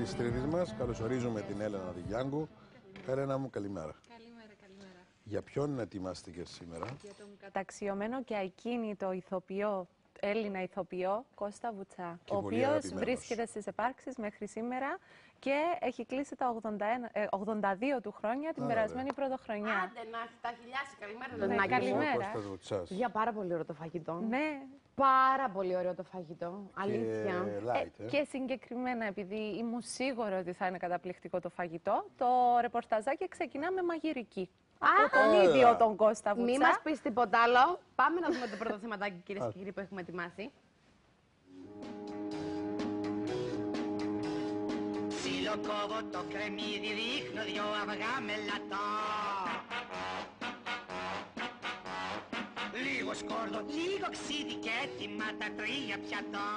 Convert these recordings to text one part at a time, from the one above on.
της τρίτης μας. Καλωσορίζουμε την Έλενα Διγιάνγκου. Έλενα μου, καλημέρα. Καλημέρα, καλημέρα. Για ποιον ετοιμάστηκες σήμερα? Για τον καταξιωμένο και ακίνητο ηθοποιό, Έλληνα ηθοποιό, Κώστα Βουτσά, ο οποίος βρίσκεται στις επάρξεις μέχρι σήμερα και έχει κλείσει τα 82 του χρόνια την περασμένη πρωτοχρονιά. Άντε να έχει τα χιλιάσει. Καλημέρα, Ναι, καλημέρα. Κώστας Βουτσάς. Για πάρα πολύ ωραίο το φαγητό. Ναι. Πάρα πολύ ωραίο το φαγητό. Αλήθεια. Και συγκεκριμένα, επειδή ήμουν σίγουρη ότι θα είναι καταπληκτικό το φαγητό, το ρεπορταζάκι ξεκινά με μαγειρική. Από τον ίδιο τον Κώστα Βουτσά. Μη μας πεις τίποτα άλλο. Πάμε να δούμε το πρώτο θεματάκι, κυρίες και κύριοι, που έχουμε ετοιμάσει. Κόβω το κρεμμύδι, ρίχνω δυο αυγά με λατό. Λίγο σκόρδο, λίγο ξύδι και έτοιμα τα 3 πιατό.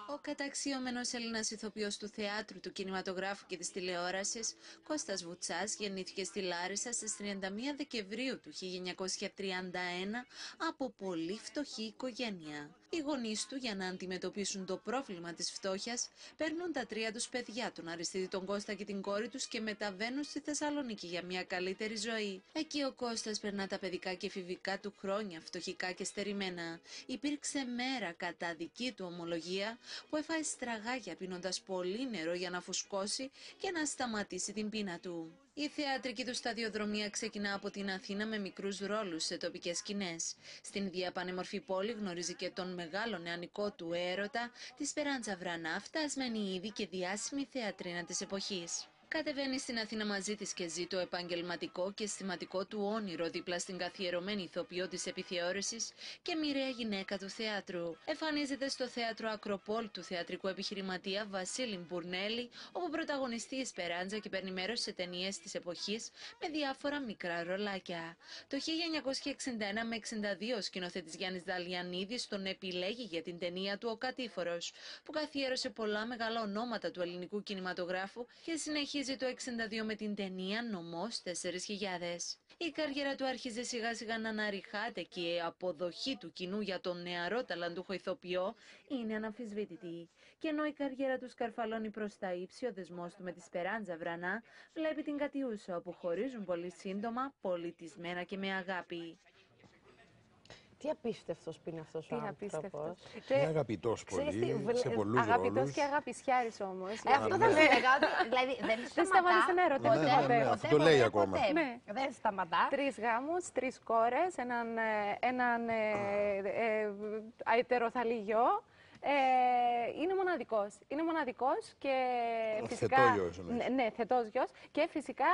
Ο καταξιωμένος Έλληνας ηθοποιός του θεάτρου, του κινηματογράφου και της τηλεόρασης, Κώστας Βουτσάς, γεννήθηκε στη Λάρισα στις 31 Δεκεμβρίου του 1931 από πολύ φτωχή οικογένεια. Οι γονείς του, για να αντιμετωπίσουν το πρόβλημα της φτώχειας, παίρνουν τα 3 τους παιδιά, τον Αριστίδη, τον Κώστα και την κόρη τους, και μεταβαίνουν στη Θεσσαλονίκη για μια καλύτερη ζωή. Εκεί ο Κώστας περνά τα παιδικά και εφηβικά του χρόνια, φτωχικά και στερημένα. Υπήρξε μέρα, κατά δική του ομολογία, που έφαε στραγάκια πίνοντας πολύ νερό για να φουσκώσει και να σταματήσει την πείνα του. Η θεατρική του σταδιοδρομία ξεκινά από την Αθήνα με μικρούς ρόλους σε τοπικές σκηνές. Στην διαπανέμορφη πόλη γνωρίζει και τον μεγάλο νεανικό του έρωτα, τη Σπεράντζα Βρανά, φτασμένη ήδη και διάσημη θεατρίνα της εποχής. Κατεβαίνει στην Αθήνα μαζί της και ζει το επαγγελματικό και αισθηματικό του όνειρο δίπλα στην καθιερωμένη ηθοποιό της επιθεώρησης και μοιραία γυναίκα του θεάτρου. Εμφανίζεται στο θέατρο Ακροπόλ του θεατρικού επιχειρηματία Βασίλη Μπουρνέλη, όπου πρωταγωνιστεί η Σπεράντζα και παίρνει μέρος σε ταινίες της εποχής με διάφορα μικρά ρολάκια. Το 1961 με 62 ο σκηνοθέτης Γιάννης Δαλιανίδης τον επιλέγει για την ταινία του «Ο Κατήφορος», που καθιέρωσε πολλά μεγάλα ονόματα του ελληνικού κινηματογράφου και συνεχίζει το 1962 με την ταινία «Νομός 4000». Η καριέρα του άρχιζε σιγά σιγά να αναρριχάται και η αποδοχή του κοινού για τον νεαρό ταλαντούχο ηθοποιό είναι αναμφισβήτητη. Και ενώ η καριέρα του σκαρφαλώνει προς τα ύψη, ο δεσμός του με τη Σπεράντζα Βρανά βλέπει την κατιούσα, όπου χωρίζουν πολύ σύντομα, πολιτισμένα και με αγάπη. Τι απίστευτος που είναι αυτός ο άνθρωπος. Είναι αγαπητός πολύ, σε πολλούς αγαπητός ρόλους. και αγαπησιάρης όμως. Αυτό θα έλεγα. Δηλαδή δεν σταματά να ερωτεύεται ποτέ. Αυτό το λέει ακόμα. Δεν σταματά. 3 γάμους, 3 κόρες, έναν αετεροθαλή γιο. Είναι μοναδικός. Είναι μοναδικός και φυσικά. Θετό γιος, ναι, θετός γιος. Και φυσικά,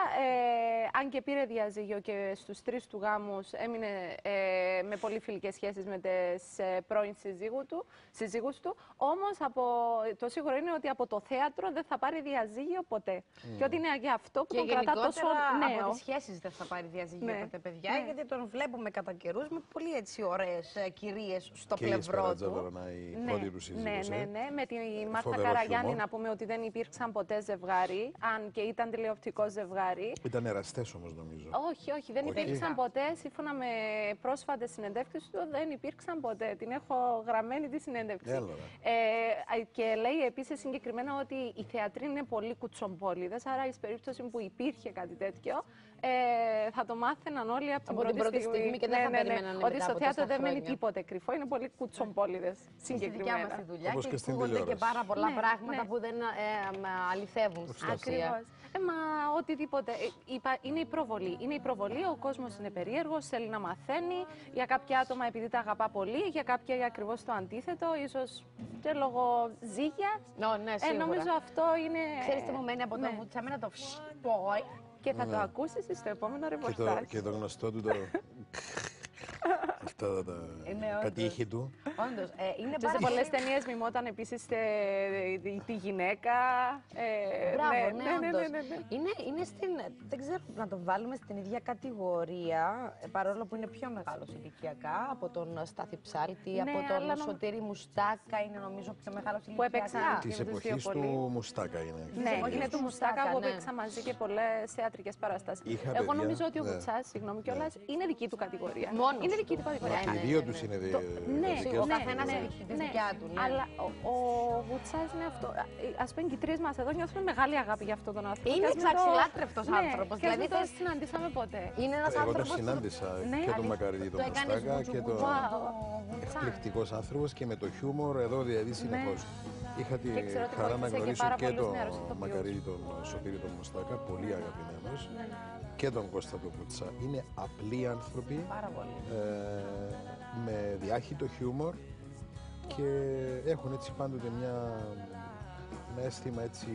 αν και πήρε διαζύγιο και στους 3 του γάμους έμεινε με πολύ φιλικές σχέσεις με τις πρώην συζύγους του. Όμως το σίγουρο είναι ότι από το θέατρο δεν θα πάρει διαζύγιο ποτέ. Και ότι είναι γι' αυτό που τον κρατά τόσο νέο. Από τις σχέσεις δεν θα πάρει διαζύγιο ποτέ, παιδιά, γιατί τον βλέπουμε κατά καιρούς με πολύ έτσι ωραίες κυρίες στο πλευρό του. Ναι. Με τη Μάρθα Καραγιάννη να πούμε ότι δεν υπήρξαν ποτέ ζευγάρι, αν και ήταν τηλεοπτικό ζευγάρι. Ήταν εραστές όμως, νομίζω. Όχι, δεν υπήρξαν ποτέ. Σύμφωνα με πρόσφατες συνεντεύξεις του, δεν υπήρξαν ποτέ. Την έχω γραμμένη τη συνέντευξη. Και λέει επίσης συγκεκριμένα ότι οι θεατροί είναι πολύ κουτσομπόλιδες, άρα εις περίπτωση που υπήρχε κάτι τέτοιο, θα το μάθαιναν όλοι από την πρώτη στιγμή και δεν θα περιμέναν. Ότι στο θέατρο δεν μένει τίποτε κρυφό, είναι πολύ κουτσομπόλιδες συγκεκριμένα. Στη δικιά μας τη δουλειά και ακούγονται και πάρα πολλά πράγματα που δεν αληθεύουν. Ακριβώς. Μα οτιδήποτε. Είναι η προβολή. Είναι η προβολή, ο κόσμος είναι περίεργος, θέλει να μαθαίνει. Για κάποια άτομα επειδή τα αγαπά πολύ, για κάποια ακριβώς το αντίθετο, ίσως και λόγω ζύγιας. Ναι, σίγουρα. Νομίζω αυτό είναι. Ξέρεις τι μου μένει από το Βουτσά, εμένα το φσπόι. Και θα το ακούσεις στο επόμενο ρεπορτάζ. Και το γνωστό του το. Αυτά τα κατήχη του. Όντως, είναι και σε πολλές ταινίες μιμόταν επίσης τη γυναίκα. Μπράβο, ναι, όντως. Είναι στην, δεν ξέρω να το βάλουμε στην ίδια κατηγορία, παρόλο που είναι πιο μεγάλος ηλικιακά, από τον Στάθη Ψάλτη, από τον Σωτήρη Μουστάκα, είναι νομίζω πιο μεγάλος ηλικιακά. Που έπαιξαν της εποχής του Μουστάκα είναι. Ναι, είναι του Μουστάκα που έπαιξαν μαζί και πολλές θεατρικές παραστάσεις. Εγώ νομίζω ότι ο Βουτσάς, συγγνώμη κιόλας, είναι δική του κατηγορία. Είναι δική του δικό Μα του. και οι δύο τους είναι δικές Ο τους. καθένας έχει τη δικιά του. Ναι. Αλλά ο Βουτσάς είναι αυτό. Ας πούμε και οι τρεις μας εδώ νιώθουμε μεγάλη αγάπη για αυτόν τον άνθρωπο. Είναι Και ας μην το- εξαξιλάτρευτος Ναι, άνθρωπος. Και Δηλαδή δεν το συναντήσαμε ποτέ. είναι ένας Εγώ τον άνθρωπος. συνάντησα Ναι, και τον αλήθεια. Μακαρίτη τον Το έκανες Μουστάκα και τον Βουτσά. εκπληκτικός άνθρωπος και με το χιούμορ εδώ δηλαδή συνεχώς. Είχα τη Και ξέρω ότι χαρά να βοήθησε και γνωρίσω πάρα και πολλούς τον νεαρούς ηθοποιούς. Μακαρίτη τον Σωτήρη τον Μουστάκα, πολύ αγαπημένος, και τον Κώστα τον Βουτσά. Είναι απλοί άνθρωποι, Πάρα πολύ. με διάχυτο χιούμορ και έχουν έτσι πάντοτε ένα αίσθημα έτσι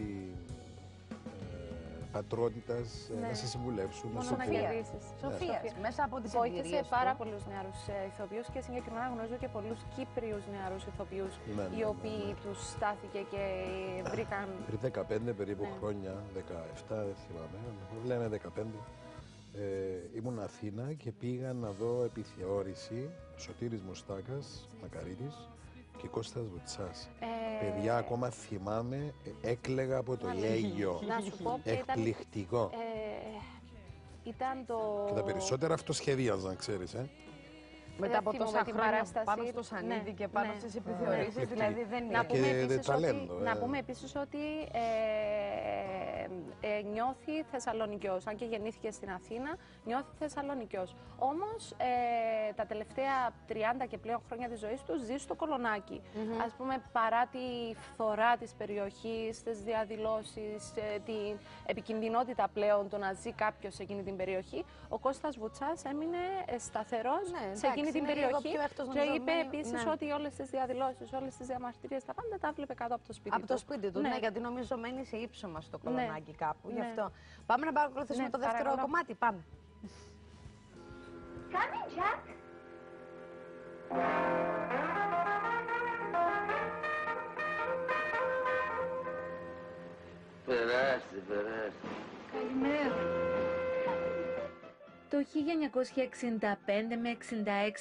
πατρότητας, να σε συμβουλεύσουν, να Μόνο σου να πούν. κερδίσεις. Σοφίας, μέσα από τις Βοήθησε εμπειρίες πάρα του. πολλούς νεαρούς ηθοποιούς και συγκεκριμένα γνωρίζω και πολλούς Κύπριους νεαρούς ηθοποιούς οι οποίοι τους στάθηκε και βρήκαν. Πριν 15 περίπου χρόνια, 17 δεν θυμάμαι, λένε 15, ήμουν Αθήνα και πήγα να δω επιθεώρηση Σωτήρης Μουστάκας, Μακαρίτης και Κώστας Βουτσάς. Παιδιά, ακόμα θυμάμαι, έκλαιγα από το γέλιο. Να σου πω ποια ήταν. Εκπληκτικό. Ήταν το. Και τα περισσότερα αυτοσχεδίαζαν, ξέρεις, Μετά από θυμούμαι τόσα την χρόνια παράσταση. πάνω στο σανίδι και πάνω ναι. στις επιθεωρήσεις, δηλαδή δεν Να είναι. πούμε, Και επίσης ταλέντο, ότι, να πούμε επίσης ότι νιώθει Θεσσαλονικιός. Αν και γεννήθηκε στην Αθήνα, νιώθει Θεσσαλονικιός. Όμως τα τελευταία 30 και πλέον χρόνια της ζωής του ζει στο Κολονάκι. Ας πούμε, παρά τη φθορά της περιοχής, τις διαδηλώσεις, την επικινδυνότητα πλέον το να ζει κάποιος σε εκείνη την περιοχή, ο Κώστας Βουτσάς έμεινε σταθερός σε εκείνη την περιοχή και είπε επίσης ότι όλες τις διαδηλώσεις, όλες τις διαμαρτυρίες, τα πάντα τα βλέπει κάτω από το σπίτι του. Από το σπίτι του, ναι, γιατί νομίζω μένει σε ύψωμα στο Κολονάκι κάπου. Γι' αυτό. Πάμε να παρακολουθήσουμε το δεύτερο παρακαλώ. κομμάτι. Πάμε. Coming, Jack. Περάστε, περάστε. Το 1965 με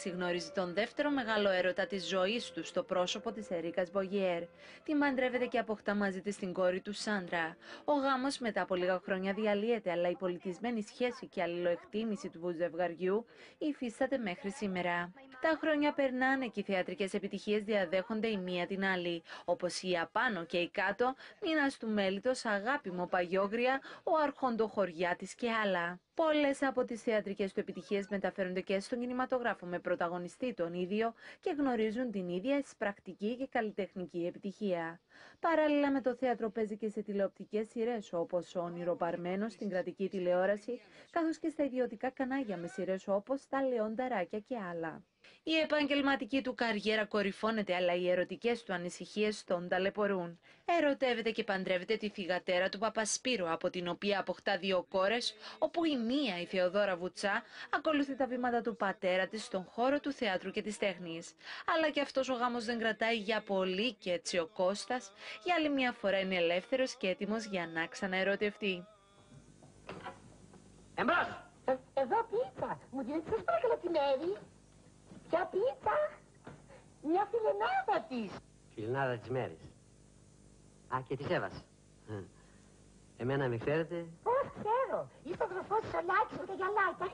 66 γνωρίζει τον δεύτερο μεγάλο έρωτα της ζωής του στο πρόσωπο της Ερίκας Μπογιέρ. Τη μαντρεύεται και αποκτά μαζί της την κόρη του Σάντρα. Ο γάμος μετά από λίγα χρόνια διαλύεται, αλλά η πολιτισμένη σχέση και αλληλοεκτίμηση του ζευγαριού υφίσταται μέχρι σήμερα. Τα χρόνια περνάνε και οι θεατρικές επιτυχίες διαδέχονται η μία την άλλη, όπως η απάνω και η κάτω, Μήνας του Μέλιτος, Αγάπη μου Παγιόγρια, Ο Αρχοντοχωριάτης και άλλα. Πολλές από τις θεατρικές του επιτυχίες μεταφέρονται και στον κινηματογράφο με πρωταγωνιστή τον ίδιο και γνωρίζουν την ίδια εισπρακτική και καλλιτεχνική επιτυχία. Παράλληλα με το θέατρο παίζει και σε τηλεοπτικές σειρές όπως «Ο Ονειροπαρμένος» στην κρατική τηλεόραση, καθώς και στα ιδιωτικά κανάλια με σειρές όπως «Τα Λεονταράκια» και άλλα. Η επαγγελματική του καριέρα κορυφώνεται, αλλά οι ερωτικές του ανησυχίες τον ταλαιπωρούν. Ερωτεύεται και παντρεύεται τη θυγατέρα του Παπασπύρου, από την οποία αποκτά 2 κόρες, όπου η μία, η Θεοδόρα Βουτσά, ακολουθεί τα βήματα του πατέρα της στον χώρο του θεάτρου και της τέχνης. Αλλά και αυτός ο γάμος δεν κρατάει για πολύ και έτσι ο Κώστας για άλλη μια φορά είναι ελεύθερος και έτοιμος για να ξαναερωτευτεί. Εμπρός! Εδώ πίτσα. Μου δίνετε σας παρακαλώ τη Μέρη. Ποια πίτσα? Μια φιλενάδα της. Φιλινάδα της μέρης. Α, και της Εύας. Εμένα με ξέρετε. Πώς ξέρω. Είσαι ο γροφός της Ολάκης με τα γυαλάκια.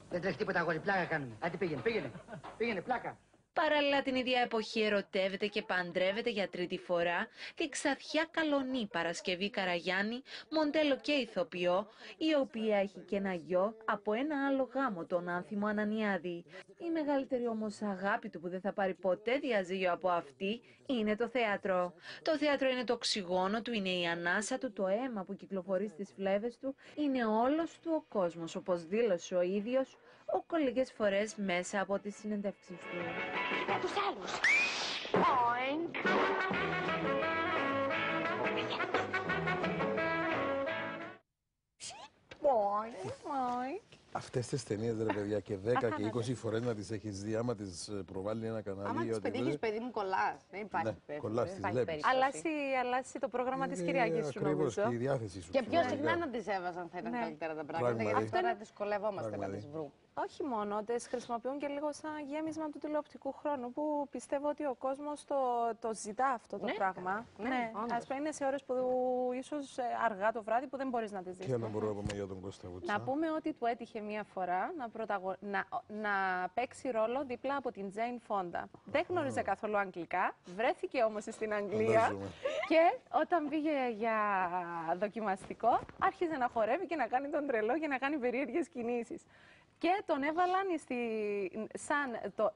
Δεν τρέχει τίποτα αγόρι, πλάκα κάνουμε. Άντε πήγαινε, πήγαινε. Πήγαινε, πλάκα. Παράλληλα την ίδια εποχή ερωτεύεται και παντρεύεται για 3η φορά τη Ξαθιά Καλονή Παρασκευή Καραγιάννη, μοντέλο και ηθοποιό, η οποία έχει και ένα γιο από ένα άλλο γάμο, τον Άνθιμο Ανανιάδη. Η μεγαλύτερη όμως αγάπη του που δεν θα πάρει ποτέ διαζύγιο από αυτή είναι το θέατρο. Το θέατρο είναι το οξυγόνο του, είναι η ανάσα του, το αίμα που κυκλοφορεί στις φλέβες του, είναι όλος του ο κόσμος, όπως δήλωσε ο ίδιος λίγες φορές μέσα από τις συνεντεύξεις του. Για τους άλλους. Oink. Αυτές τις ταινίες, ρε παιδιά, και 10 και 20 φορές να τις έχεις δει, άμα τις προβάλλει ένα κανάλι. Άμα τις πετύχεις, παιδί μου, κολλάς. Δεν υπάρχει περίπτωση. κολλάς, τις βλέπεις. Αλλάζει το πρόγραμμα της Κυριακής σου, Ακριβώς, νομίζω. και η διάθεση σου. Και πιο πραγματικά. συχνά να τις έβαζαν θα ήταν καλύτερα τα πράγματα. Πράγματι. Γιατί τώρα δυσκολευόμαστε να Πράγματι. τις βρούμε. Όχι μόνο, τις χρησιμοποιούν και λίγο σαν γέμισμα του τηλεοπτικού χρόνου, που πιστεύω ότι ο κόσμος το ζητά αυτό το πράγμα. Ναι, ας πούμε είναι σε ώρες που ίσως αργά το βράδυ που δεν μπορείς να τις δεις. Τι άλλο μπορούμε να πούμε για τον Κώστα Βουτσά? Να πούμε ότι του έτυχε μία φορά να παίξει ρόλο δίπλα από την Τζέιν Φόντα. Δεν γνώριζε καθόλου αγγλικά, βρέθηκε όμως στην Αγγλία και όταν πήγε για δοκιμαστικό άρχισε να χορεύει και να κάνει τον τρελό και να κάνει περίεργες κινήσεις. Και τον έβαλαν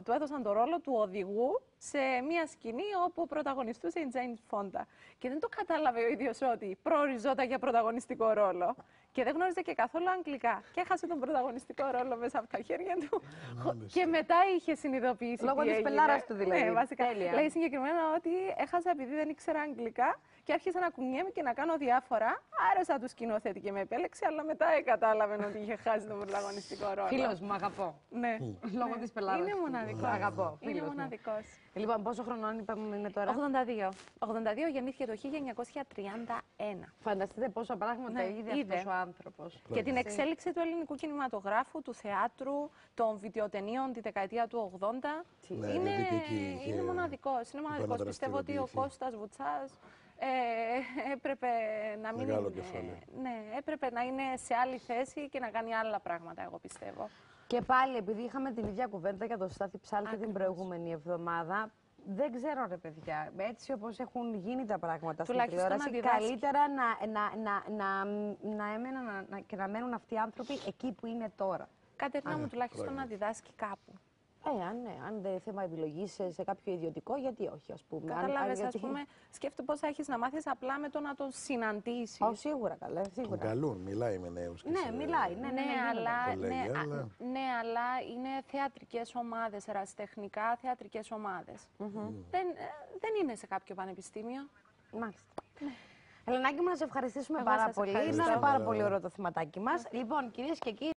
του έδωσαν το ρόλο του οδηγού σε μια σκηνή όπου πρωταγωνιστούσε η Τζέιν Φόντα. Και δεν το κατάλαβε ο ίδιος ότι προοριζόταν για πρωταγωνιστικό ρόλο. Και δεν γνώριζε και καθόλου αγγλικά. Και έχασε τον πρωταγωνιστικό ρόλο μέσα από τα χέρια του. Και μετά είχε συνειδητοποιήσει. Λόγω της πελάρας του δηλαδή. Ναι, βασικά. Λέει συγκεκριμένα ότι έχασα επειδή δεν ήξερα αγγλικά και άρχισα να κουνιέμαι και να κάνω διάφορα. Άρεσα του σκηνοθέτη και με επέλεξε, αλλά μετά κατάλαβε ότι είχε χάσει τον πρωταγωνιστικό ρόλο. Φίλος μου, αγαπώ. Ναι. Λόγω της πελάρας. Είναι μοναδικός. Αγαπώ. Είναι μοναδικός. Λοιπόν, πόσο χρονών είπαμε είναι τώρα? 82. 82 γεννήθηκε το 1931. Φανταστείτε πόσα πράγματα είδε αυτός ο άνθρωπος. Και την εξέλιξη του ελληνικού κινηματογράφου, του θεάτρου, των βιντεοτενίων τη δεκαετία του 80. Είναι μοναδικός. Είναι μοναδικός. Πιστεύω ότι ο Κώστας Βουτσάς έπρεπε να μην έπρεπε να είναι σε άλλη θέση και να κάνει άλλα πράγματα, εγώ πιστεύω. Και πάλι, επειδή είχαμε την ίδια κουβέντα για τον Στάθη Ψάλτη την προηγούμενη εβδομάδα, δεν ξέρω ρε παιδιά, έτσι όπως έχουν γίνει τα πράγματα στην τηλεόραση, καλύτερα να μένουν αυτοί οι άνθρωποι εκεί που είναι τώρα. Κατερίνα μου, τουλάχιστον να διδάσκει κάπου. Αν δεν θέμα επιλογή σε κάποιο ιδιωτικό, γιατί όχι, ας πούμε. Κατάλαβες, ας πούμε, σκέφτομαι πώς θα έχεις να μάθεις απλά με το να τον συναντήσεις. Σίγουρα, καλά, σίγουρα. Τον καλούν, μιλάει με νέους. Ναι, μιλάει. Ναι, αλλά είναι θεατρικές ομάδες, ερασιτεχνικά θεατρικές ομάδες. Δεν είναι σε κάποιο πανεπιστήμιο. Μάλιστα. Ελενάκη μου, να σε ευχαριστήσουμε πάρα πολύ. Είναι πάρα πολύ ωραίο το θεματάκι μας. Λοιπόν, κυρίες και κύριοι.